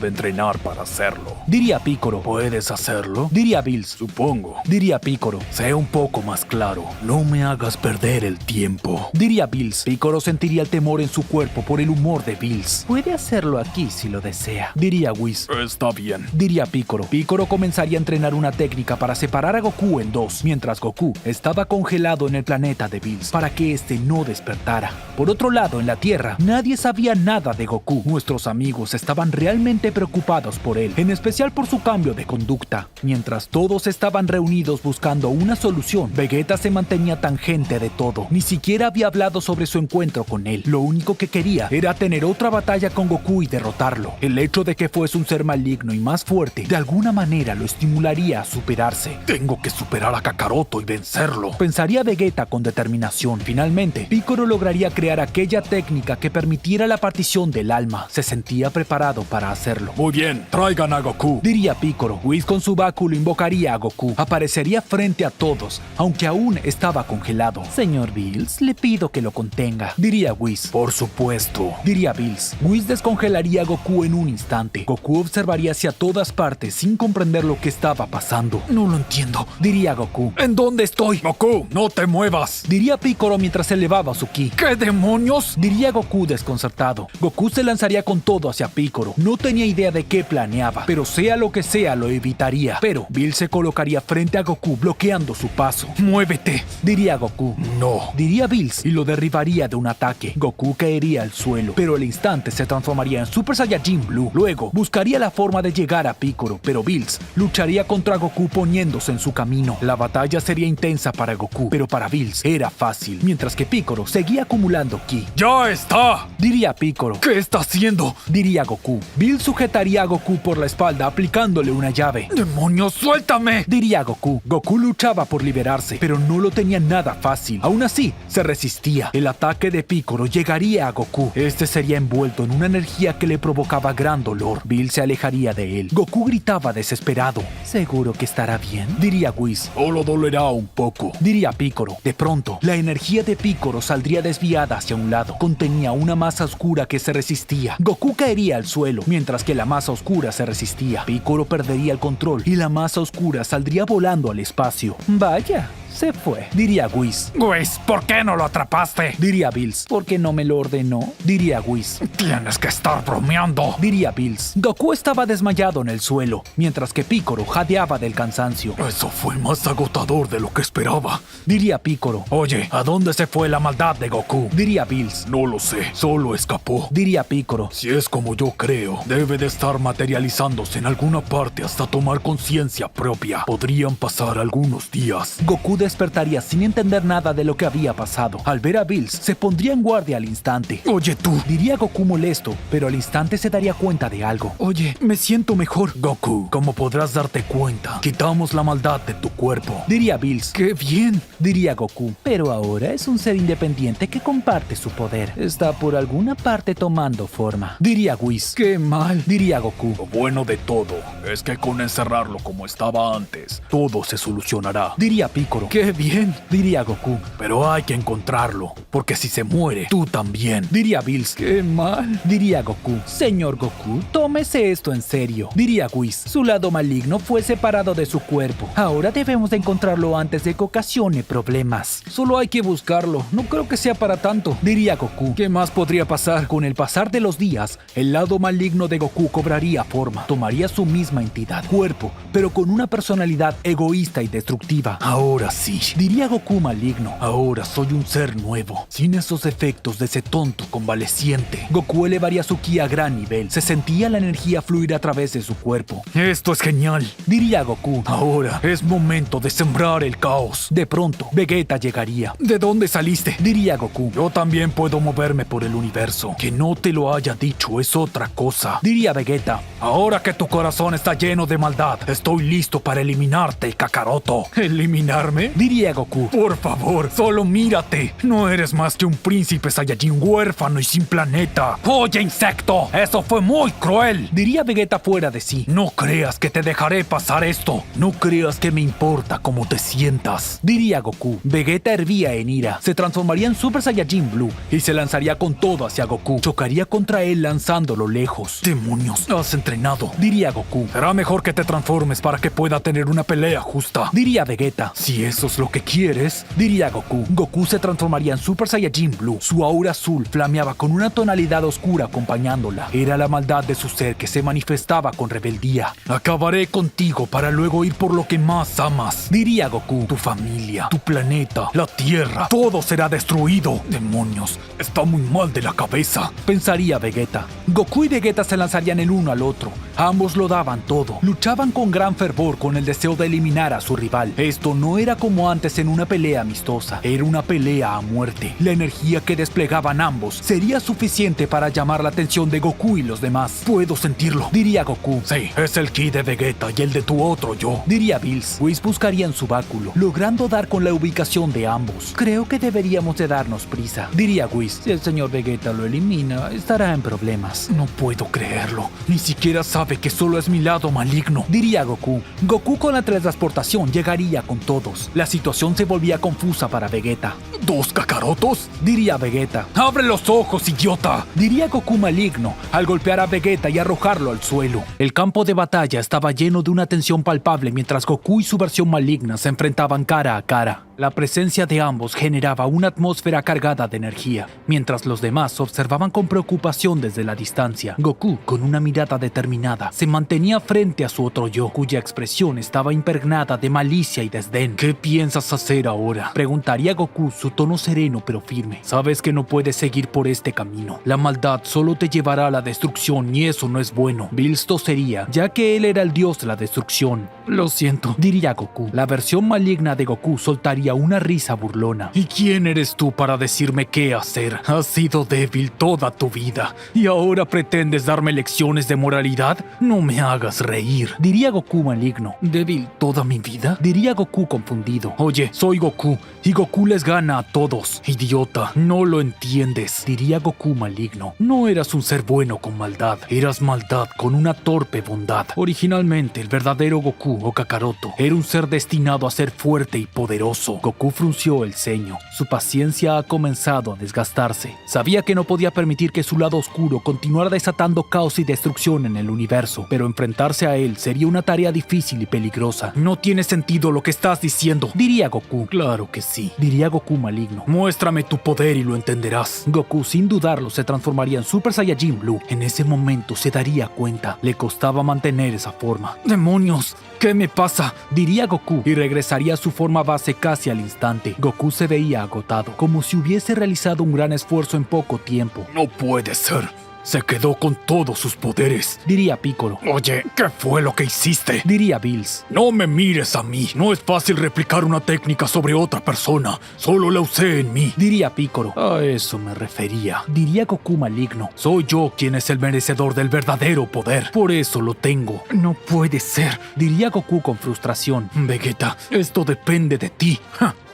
de entrenar para hacerlo. Diría Piccolo. ¿Puedes hacerlo? Diría Bills. Supongo. Diría Piccolo. Sé un poco más claro. No me hagas perder el tiempo. Diría Bills. Piccolo sentiría el temor en su cuerpo por el humor de Bills. Puede hacerlo aquí si lo desea. Diría Whis. Está bien. Diría Piccolo. Piccolo comenzaría a entrenar una técnica para separar a Goku en dos, mientras Goku estaba congelado en el planeta de Bills para que este no despertara. Por otro lado, en la Tierra, nadie sabía nada de Goku. Nuestros amigos estaban realmente preocupados por él, en especial por su cambio de conducta. Mientras todos estaban reunidos buscando una solución, Vegeta se mantenía tangente de todo. Ni siquiera había hablado sobre su encuentro con él. Lo único que quería era tener otra batalla con Goku y derrotarlo. El hecho de que fuese un ser maligno y más fuerte, de alguna manera lo estimularía a superarse. Tengo que superar a Kakaroto y vencerlo, pensaría Vegeta con determinación. Finalmente, Piccolo lograría crear aquella técnica que permitiera la partición del alma. Se sentía preparado para hacerlo. Muy bien, traigan a Goku, diría Piccolo. Whis con su báculo invocaría a Goku. Aparecería frente a todos, aunque aún estaba congelado. Señor Bills, le pido que lo contenga, diría Whis. Por supuesto, diría Bills. Whis descongelaría a Goku en un instante. Goku observaría hacia todas partes sin comprender lo que estaba pasando. No lo entiendo, diría Goku. ¿En dónde estoy? Goku, no te muevas, diría Piccolo mientras elevaba su ki. ¿Qué demonios? Diría Goku desconcertado. Goku se lanzaría con todo hacia Piccolo. No tenía idea de qué planeaba, pero sea lo que sea lo evitaría. Pero Bills se colocaría frente a Goku bloqueando su paso. ¡Muévete!, diría Goku. No, diría Bills y lo derribaría de un ataque. Goku caería al suelo, pero al instante se transformaría en Super Saiyajin Blue. Luego buscaría la forma de llegar a Piccolo, pero Bills lucharía contra Goku poniéndose en su camino. La batalla sería intensa para Goku, pero para Bills era fácil, mientras que Piccolo seguía acumulando ki. ¡Ya está!, diría Piccolo. ¿Qué está haciendo?, diría Goku. Bills sujetaría a Goku por la espalda aplicándole una llave. ¡Demonios, suéltame!, diría Goku. Goku luchaba por liberarse, pero no lo tenía nada fácil. Aún así, se resistía. El ataque de Piccolo llegaría a Goku. Este sería envuelto en una energía que le provocaba gran dolor. Bills se alejaría de él. Goku gritaba desesperado. ¿Seguro que estará bien?, diría Whis. Solo dolerá un poco, diría Piccolo. De pronto, la energía de Piccolo saldría desviada hacia un lado. Contenía una masa oscura que se resistía. Goku caería al suelo, mientras que la masa oscura se resistía. Piccolo perdería el control y la masa oscura saldría volando al espacio. Vaya, se fue, diría Whis. Whis, ¿por qué no lo atrapaste?, diría Bills. ¿Por qué no me lo ordenó?, diría Whis. Tienes que estar bromeando, diría Bills. Goku estaba desmayado en el suelo, mientras que Piccolo jadeaba del cansancio. Eso fue más agotador de lo que esperaba, diría Piccolo. Oye, ¿a dónde se fue la maldad de Goku?, diría Bills. No lo sé, solo escapó, diría Piccolo. Si es como yo creo, debe de estar materializándose en alguna parte hasta tomar conciencia propia. Podrían pasar algunos días. Goku despertaría sin entender nada de lo que había pasado. Al ver a Bills, se pondría en guardia al instante. Oye tú, Diría Goku molesto, pero al instante se daría cuenta de algo. Oye, me siento mejor. Goku, como podrás darte cuenta, quitamos la maldad de tu cuerpo. Diría Bills. ¡Qué bien! Diría Goku. Pero ahora es un ser independiente que comparte su poder. Está por alguna parte tomando forma. Diría Whis. ¡Qué mal! Diría Goku. Lo bueno de todo es que con encerrarlo como estaba antes, todo se solucionará. Diría Piccolo. ¡Qué bien! Diría Goku. Pero hay que encontrarlo, porque si se muere, tú también. Diría Bills. ¡Qué mal! Diría Goku. Señor Goku, tómese esto en serio. Diría Whis. Su lado maligno fue separado de su cuerpo. Ahora debemos de encontrarlo antes de que ocasione problemas. Solo hay que buscarlo. No creo que sea para tanto. Diría Goku. ¿Qué más podría pasar? Con el pasar de los días, el lado maligno de Goku cobraría forma. Tomaría su misma entidad, cuerpo, pero con una personalidad egoísta y destructiva. Ahora sí. Diría Goku maligno. Ahora soy un ser nuevo, sin esos efectos de ese tonto convaleciente. Goku elevaría su ki a gran nivel. Se sentía la energía fluir a través de su cuerpo. Esto es genial. Diría Goku. Ahora es momento de sembrar el caos. De pronto, Vegeta llegaría. ¿De dónde saliste? Diría Goku. Yo también puedo moverme por el universo. Que no te lo haya dicho es otra cosa. Diría Vegeta. Ahora que tu corazón está lleno de maldad, estoy listo para eliminarte, Kakaroto. ¿Eliminarme? Diría Goku. Por favor, solo mírate. No eres más que un príncipe Saiyajin huérfano y sin planeta. Oye, insecto, eso fue muy cruel. Diría Vegeta fuera de sí. No creas que te dejaré pasar esto. No creas que me importa cómo te sientas. Diría Goku. Vegeta hervía en ira. Se transformaría en Super Saiyajin Blue y se lanzaría con todo hacia Goku. Chocaría contra él lanzándolo lejos. Demonios, has entrenado. Diría Goku. Será mejor que te transformes para que pueda tener una pelea justa. Diría Vegeta. Si eso es lo que quieres. Diría Goku. Goku se transformaría en Super Saiyajin Blue. Su aura azul flameaba con una tonalidad oscura acompañándola. Era la maldad de su ser que se manifestaba con rebeldía. Acabaré contigo para luego ir por lo que más amas. Diría Goku. Tu familia, tu planeta, la tierra, todo será destruido. Demonios, está muy mal de la cabeza. Pensaría Vegeta. Goku y Vegeta se lanzarían el uno al otro. Ambos lo daban todo. Luchaban con gran fervor con el deseo de eliminar a su rival. Esto no era como antes en una pelea amistosa. Era una pelea a muerte. La energía que desplegaban ambos sería suficiente para llamar la atención de Goku y los demás. Puedo sentirlo. Diría Goku. Sí, es el ki de Vegeta y el de tu otro yo. Diría Bills. Whis buscaría en su báculo, logrando dar con la ubicación de ambos. Creo que deberíamos de darnos prisa. Diría Whis. Si el señor Vegeta lo elimina, estará en problemas. No puedo creerlo. Ni siquiera sabe que solo es mi lado maligno. Diría Goku. Goku con la teletransportación llegaría con todos. La situación se volvía confusa para Vegeta. ¿Dos Kakarotos? Diría Vegeta. ¡Abre los ojos, idiota! Diría Goku maligno al golpear a Vegeta y arrojarlo al suelo. El campo de batalla estaba lleno de una tensión palpable mientras Goku y su versión maligna se enfrentaban cara a cara. La presencia de ambos generaba una atmósfera cargada de energía, mientras los demás observaban con preocupación desde la distancia. Goku, con una mirada determinada, se mantenía frente a su otro yo, cuya expresión estaba impregnada de malicia y desdén. ¿Qué piensas hacer ahora? Preguntaría Goku, su tono sereno pero firme. Sabes que no puedes seguir por este camino. La maldad solo te llevará a la destrucción y eso no es bueno. Bills tosería, ya que él era el dios de la destrucción. Lo siento, diría Goku. La versión maligna de Goku soltaría una risa burlona. ¿Y quién eres tú para decirme qué hacer? Has sido débil toda tu vida y ahora pretendes darme lecciones de moralidad. No me hagas reír. Diría Goku maligno. ¿Débil toda mi vida? Diría Goku confundido. Oye, soy Goku y Goku les gana a todos. Idiota, no lo entiendes. Diría Goku maligno. No eras un ser bueno con maldad. Eras maldad con una torpe bondad. Originalmente, el verdadero Goku o Kakaroto era un ser destinado a ser fuerte y poderoso. Goku frunció el ceño. Su paciencia ha comenzado a desgastarse. Sabía que no podía permitir que su lado oscuro continuara desatando caos y destrucción en el universo, pero enfrentarse a él sería una tarea difícil y peligrosa. No tiene sentido lo que estás diciendo. Diría Goku. Claro que sí. Diría Goku maligno. Muéstrame tu poder y lo entenderás. Goku, sin dudarlo, se transformaría en Super Saiyajin Blue. En ese momento se daría cuenta. Le costaba mantener esa forma. ¡Demonios! ¿Qué me pasa? Diría Goku y regresaría a su forma base casi al instante. Goku se veía agotado, como si hubiese realizado un gran esfuerzo en poco tiempo. No puede ser. Se quedó con todos sus poderes, diría Piccolo. Oye, ¿qué fue lo que hiciste? Diría Bills. No me mires a mí. No es fácil replicar una técnica sobre otra persona. Solo la usé en mí, diría Piccolo. A eso me refería, diría Goku maligno. Soy yo quien es el merecedor del verdadero poder. Por eso lo tengo. No puede ser, diría Goku con frustración. Vegeta, esto depende de ti.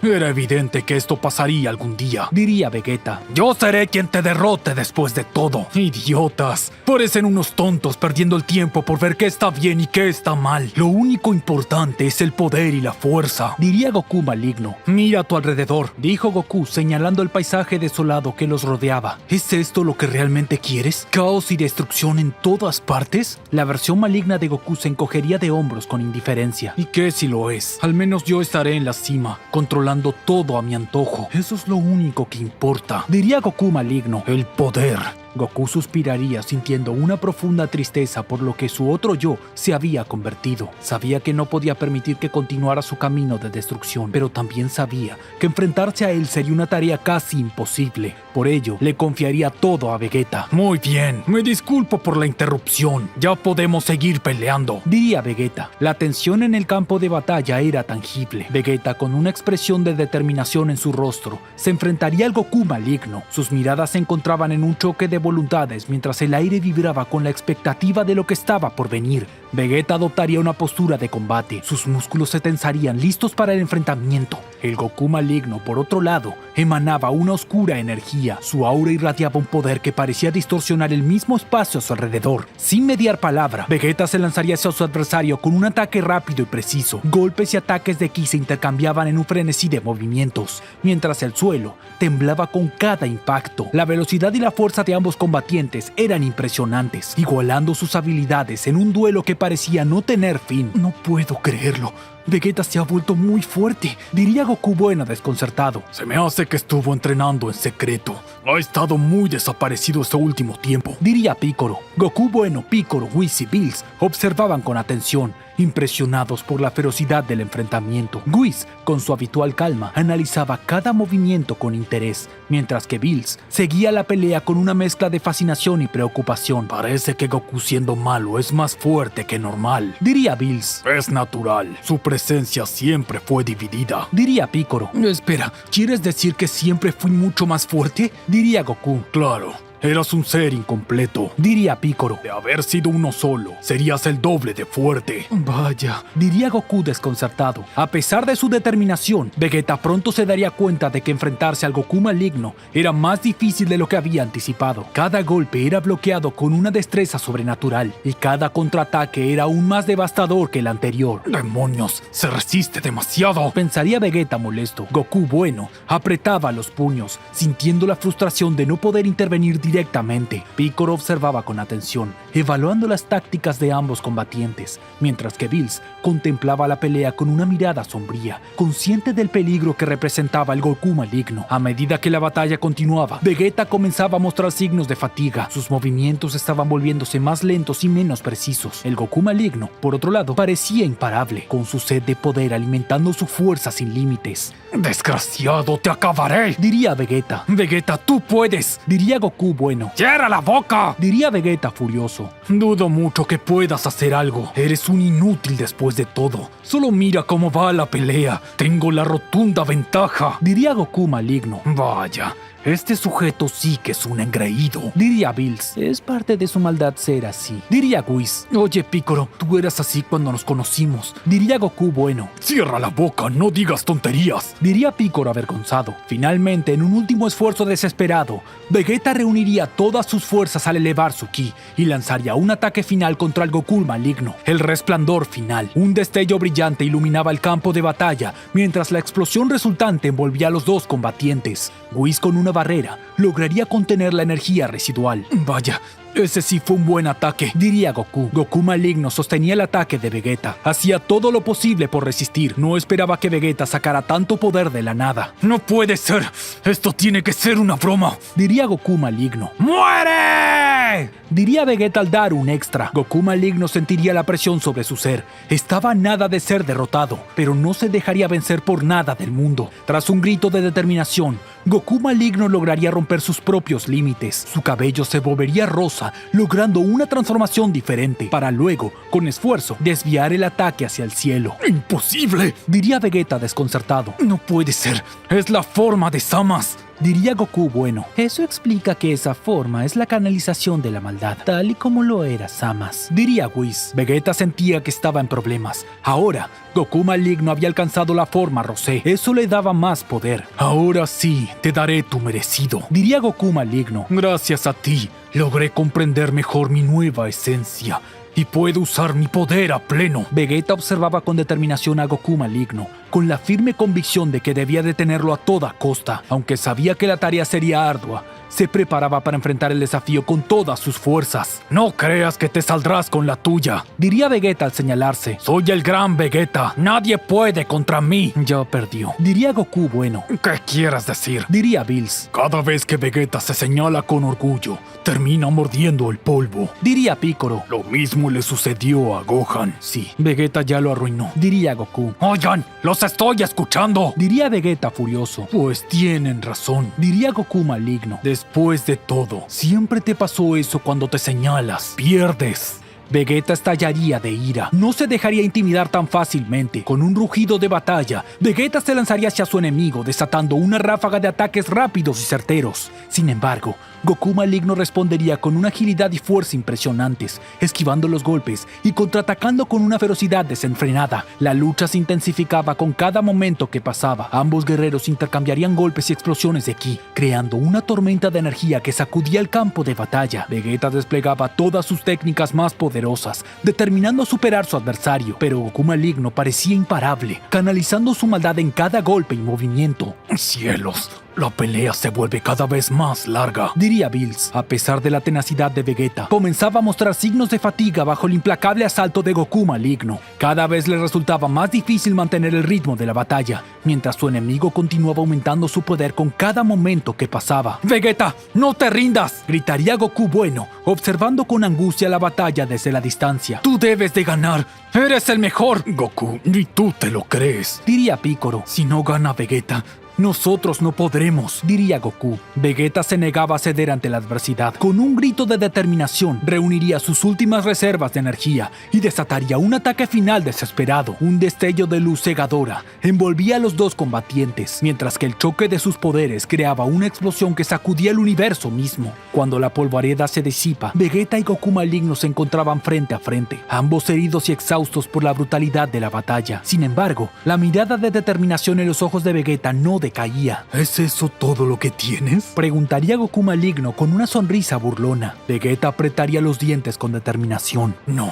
Era evidente que esto pasaría algún día, diría Vegeta. Yo seré quien te derrote después de todo. Idiotas, parecen unos tontos perdiendo el tiempo por ver qué está bien y qué está mal. Lo único importante es el poder y la fuerza, diría Goku maligno. Mira a tu alrededor, dijo Goku señalando el paisaje desolado que los rodeaba. ¿Es esto lo que realmente quieres? ¿Caos y destrucción en todas partes? La versión maligna de Goku se encogería de hombros con indiferencia. ¿Y qué si lo es? Al menos yo estaré en la cima, controlando todo a mi antojo. Eso es lo único que importa, diría Goku maligno. El poder. Goku suspiraría sintiendo una profunda tristeza por lo que su otro yo se había convertido. Sabía que no podía permitir que continuara su camino de destrucción, pero también sabía que enfrentarse a él sería una tarea casi imposible. Por ello, le confiaría todo a Vegeta. Muy bien, me disculpo por la interrupción. Ya podemos seguir peleando, diría Vegeta. La tensión en el campo de batalla era tangible. Vegeta, con una expresión de determinación en su rostro, se enfrentaría al Goku maligno. Sus miradas se encontraban en un choque de voluntades mientras el aire vibraba con la expectativa de lo que estaba por venir. Vegeta adoptaría una postura de combate. Sus músculos se tensarían listos para el enfrentamiento. El Goku maligno, por otro lado, emanaba una oscura energía. Su aura irradiaba un poder que parecía distorsionar el mismo espacio a su alrededor. Sin mediar palabra, Vegeta se lanzaría hacia su adversario con un ataque rápido y preciso. Golpes y ataques de ki se intercambiaban en un frenesí de movimientos, mientras el suelo temblaba con cada impacto. La velocidad y la fuerza de ambos combatientes eran impresionantes, igualando sus habilidades en un duelo que parecía no tener fin. No puedo creerlo. Vegeta se ha vuelto muy fuerte, diría Goku bueno desconcertado. Se me hace que estuvo entrenando en secreto. Ha estado muy desaparecido este último tiempo, diría Piccolo. Goku bueno, Piccolo, Whis y Bills observaban con atención, impresionados por la ferocidad del enfrentamiento. Whis, con su habitual calma, analizaba cada movimiento con interés, mientras que Bills seguía la pelea con una mezcla de fascinación y preocupación. Parece que Goku siendo malo es más fuerte que normal, diría Bills. Es natural, su presencia siempre fue dividida, diría Piccolo. Espera, ¿quieres decir que siempre fui mucho más fuerte? Diría Goku. Claro. Eras un ser incompleto, diría Piccolo. De haber sido uno solo, serías el doble de fuerte. Vaya, diría Goku desconcertado. A pesar de su determinación, Vegeta pronto se daría cuenta de que enfrentarse al Goku maligno era más difícil de lo que había anticipado. Cada golpe era bloqueado con una destreza sobrenatural y cada contraataque era aún más devastador que el anterior. ¡Demonios! ¡Se resiste demasiado!, pensaría Vegeta molesto. Goku bueno apretaba los puños, sintiendo la frustración de no poder intervenir directamente. Piccolo observaba con atención, evaluando las tácticas de ambos combatientes, mientras que Bills contemplaba la pelea con una mirada sombría, consciente del peligro que representaba el Goku maligno. A medida que la batalla continuaba, Vegeta comenzaba a mostrar signos de fatiga. Sus movimientos estaban volviéndose más lentos y menos precisos. El Goku maligno, por otro lado, parecía imparable, con su sed de poder alimentando su fuerza sin límites. ¡Desgraciado, te acabaré!, diría Vegeta. Vegeta, tú puedes, diría Goku bueno. ¡Cierra la boca!, diría Vegeta furioso. Dudo mucho que puedas hacer algo. Eres un inútil después de todo. Solo mira cómo va la pelea. Tengo la rotunda ventaja, diría Goku maligno. Vaya, este sujeto sí que es un engreído, diría Bills. Es parte de su maldad ser así, diría Whis. Oye, Piccolo, tú eras así cuando nos conocimos, diría Goku bueno. Cierra la boca, no digas tonterías, diría Piccolo avergonzado. Finalmente, en un último esfuerzo desesperado, Vegeta reuniría todas sus fuerzas al elevar su ki y lanzaría un ataque final contra el Goku maligno. El resplandor final. Un destello brillante iluminaba el campo de batalla, mientras la explosión resultante envolvía a los dos combatientes. Whis, con una barrera, lograría contener la energía residual. Vaya, ese sí fue un buen ataque, diría Goku. Goku maligno sostenía el ataque de Vegeta. Hacía todo lo posible por resistir. No esperaba que Vegeta sacara tanto poder de la nada. ¡No puede ser! ¡Esto tiene que ser una broma!, diría Goku maligno. ¡Muere!, diría Vegeta al dar un extra. Goku maligno sentiría la presión sobre su ser. Estaba a nada de ser derrotado, pero no se dejaría vencer por nada del mundo. Tras un grito de determinación, Goku maligno lograría romper sus propios límites. Su cabello se volvería rosa, logrando una transformación diferente, para luego, con esfuerzo, desviar el ataque hacia el cielo. ¡Imposible!, diría Vegeta desconcertado. ¡No puede ser! ¡Es la forma de Zamasu!, diría Goku bueno. Eso explica que esa forma es la canalización de la maldad, tal y como lo era Zamasu, diría Whis. Vegeta sentía que estaba en problemas. Ahora, Goku maligno había alcanzado la forma Rosé. Eso le daba más poder. Ahora sí, te daré tu merecido, diría Goku maligno. Gracias a ti, logré comprender mejor mi nueva esencia y puedo usar mi poder a pleno. Vegeta observaba con determinación a Goku maligno, con la firme convicción de que debía detenerlo a toda costa. Aunque sabía que la tarea sería ardua, se preparaba para enfrentar el desafío con todas sus fuerzas. No creas que te saldrás con la tuya, diría Vegeta al señalarse. Soy el gran Vegeta, nadie puede contra mí. Ya perdió, diría Goku bueno. ¿Qué quieras decir?, diría Bills. Cada vez que Vegeta se señala con orgullo, termina mordiendo el polvo, diría Piccolo. Lo mismo le sucedió a Gohan. Sí, Vegeta ya lo arruinó, diría Goku. Oigan, los estoy escuchando, diría Vegeta furioso. Pues tienen razón, diría Goku maligno. Después de todo, siempre te pasó eso cuando te señalas. Pierdes. Vegeta estallaría de ira. No se dejaría intimidar tan fácilmente. Con un rugido de batalla, Vegeta se lanzaría hacia su enemigo, desatando una ráfaga de ataques rápidos y certeros. Sin embargo, Goku maligno respondería con una agilidad y fuerza impresionantes, esquivando los golpes y contraatacando con una ferocidad desenfrenada. La lucha se intensificaba con cada momento que pasaba. Ambos guerreros intercambiarían golpes y explosiones de ki, creando una tormenta de energía que sacudía el campo de batalla. Vegeta desplegaba todas sus técnicas más poderosas, determinando superar su adversario, pero Goku maligno parecía imparable, canalizando su maldad en cada golpe y movimiento. ¡Cielos! La pelea se vuelve cada vez más larga, diría Bills. A pesar de la tenacidad de Vegeta, comenzaba a mostrar signos de fatiga bajo el implacable asalto de Goku maligno. Cada vez le resultaba más difícil mantener el ritmo de la batalla, mientras su enemigo continuaba aumentando su poder con cada momento que pasaba. ¡Vegeta, no te rindas!, gritaría Goku bueno, observando con angustia la batalla desde la distancia. ¡Tú debes de ganar! ¡Eres el mejor! Goku, ni tú te lo crees, diría Piccolo. Si no gana Vegeta, nosotros no podremos, diría Goku. Vegeta se negaba a ceder ante la adversidad. Con un grito de determinación, reuniría sus últimas reservas de energía y desataría un ataque final desesperado. Un destello de luz cegadora envolvía a los dos combatientes, mientras que el choque de sus poderes creaba una explosión que sacudía el universo mismo. Cuando la polvareda se disipa, Vegeta y Goku maligno se encontraban frente a frente, ambos heridos y exhaustos por la brutalidad de la batalla. Sin embargo, la mirada de determinación en los ojos de Vegeta no decaía. ¿Es eso todo lo que tienes?, preguntaría Goku maligno con una sonrisa burlona. Vegeta apretaría los dientes con determinación. No,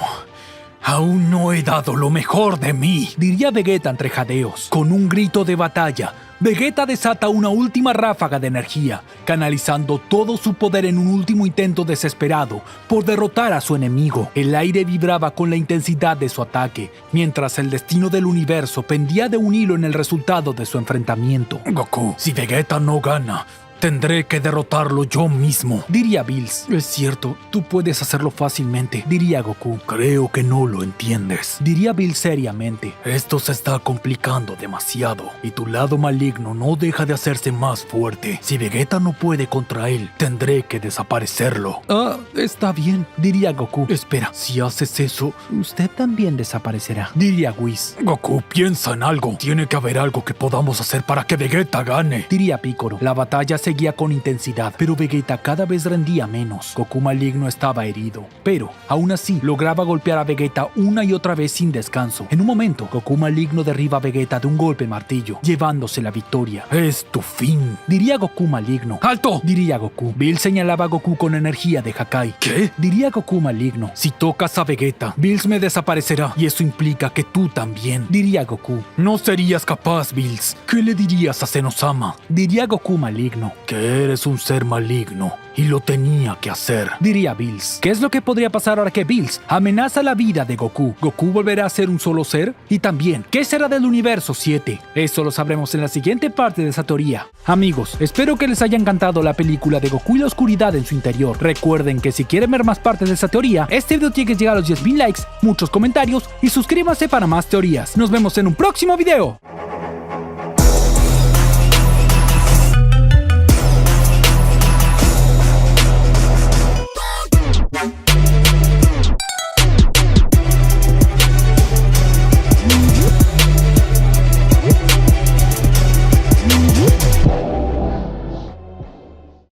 aún no he dado lo mejor de mí, diría Vegeta entre jadeos. Con un grito de batalla, Vegeta desata una última ráfaga de energía, canalizando todo su poder en un último intento desesperado por derrotar a su enemigo. El aire vibraba con la intensidad de su ataque, mientras el destino del universo pendía de un hilo en el resultado de su enfrentamiento. Goku, si Vegeta no gana, tendré que derrotarlo yo mismo, diría Bills. Es cierto, tú puedes hacerlo fácilmente, diría Goku. Creo que no lo entiendes, diría Bills seriamente. Esto se está complicando demasiado y tu lado maligno no deja de hacerse más fuerte. Si Vegeta no puede contra él, tendré que desaparecerlo. Está bien, diría Goku. Espera, si haces eso, usted también desaparecerá, diría Whis. Goku, piensa en algo. Tiene que haber algo que podamos hacer para que Vegeta gane, diría Piccolo. La batalla seguía con intensidad, pero Vegeta cada vez rendía menos. Goku maligno estaba herido, pero aún así lograba golpear a Vegeta una y otra vez sin descanso. En un momento, Goku maligno derriba a Vegeta de un golpe martillo, llevándose la victoria. Es tu fin, diría Goku maligno. ¡Alto!, diría Goku. Bills señalaba a Goku con energía de Hakai. ¿Qué?, diría Goku maligno. Si tocas a Vegeta, Bills me desaparecerá y eso implica que tú también, diría Goku. No serías capaz, Bills. ¿Qué le dirías a Zenosama?, diría Goku maligno. que eres un ser maligno y lo tenía que hacer, diría Bills. ¿Qué es lo que podría pasar ahora que Bills amenaza la vida de Goku? ¿Goku volverá a ser un solo ser? Y también, ¿qué será del universo 7? Eso lo sabremos en la siguiente parte de esa teoría. Amigos, espero que les haya encantado la película de Goku y la oscuridad en su interior. Recuerden que si quieren ver más partes de esa teoría, este video tiene que llegar a los 10,000 likes, muchos comentarios y suscríbanse para más teorías. Nos vemos en un próximo video.